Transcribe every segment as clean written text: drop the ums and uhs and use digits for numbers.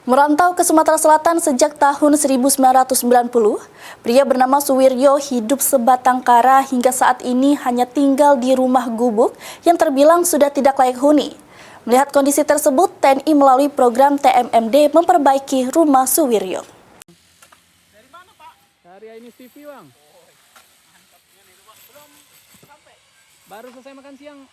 Merantau ke Sumatera Selatan sejak tahun 1990, pria bernama Suwiryo hidup sebatang kara hingga saat ini hanya tinggal di rumah gubuk yang terbilang sudah tidak layak huni. Melihat kondisi tersebut, TNI melalui program TMMD memperbaiki rumah Suwiryo. Dari mana, Pak? Dari Ainis TV, Bang. Baru selesai makan siang.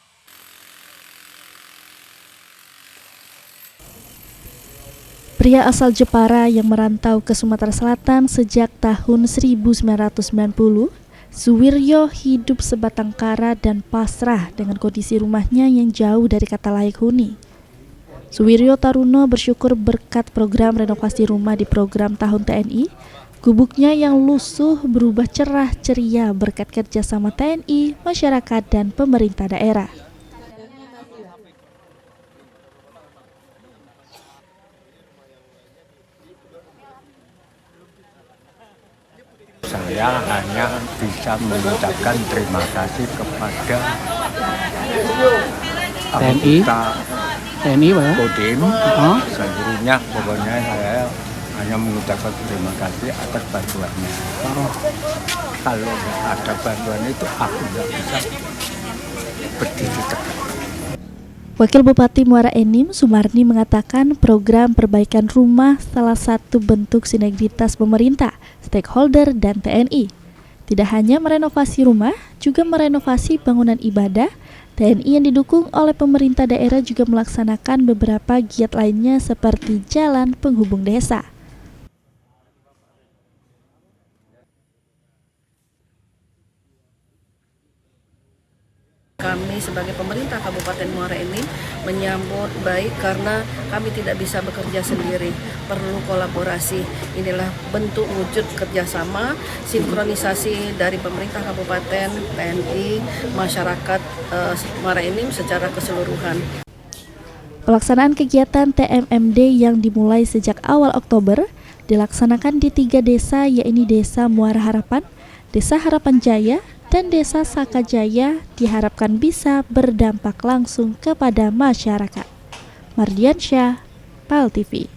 Pria asal Jepara yang merantau ke Sumatera Selatan sejak tahun 1990, Suwiryo hidup sebatang kara dan pasrah dengan kondisi rumahnya yang jauh dari kata layak huni. Suwiryo Taruno bersyukur berkat program renovasi rumah di program Tahun TNI, gubuknya yang lusuh berubah cerah ceria berkat kerjasama TNI, masyarakat, dan pemerintah daerah. Saya hanya bisa mengucapkan terima kasih kepada TNI, Pak. Kodim, seluruhnya. Pokoknya saya hanya mengucapkan terima kasih atas bantuannya. Kalau nggak ada bantuan itu, aku nggak bisa berdiri tegak. Wakil Bupati Muara Enim, Sumarni, mengatakan program perbaikan rumah salah satu bentuk sinergitas pemerintah, stakeholder, dan TNI. Tidak hanya merenovasi rumah, juga merenovasi bangunan ibadah. TNI yang didukung oleh pemerintah daerah juga melaksanakan beberapa giat lainnya seperti jalan penghubung desa. Kami sebagai pemerintah Kabupaten Muara Enim menyambut baik karena kami tidak bisa bekerja sendiri, perlu kolaborasi. Inilah bentuk wujud kerjasama, sinkronisasi dari pemerintah Kabupaten, TNI, masyarakat Muara Enim secara keseluruhan. Pelaksanaan kegiatan TMMD yang dimulai sejak awal Oktober dilaksanakan di 3 desa, yaitu Desa Muara Harapan, Desa Harapan Jaya, dan Desa Sakajaya, diharapkan bisa berdampak langsung kepada masyarakat. Mardiansyah, PAL TV.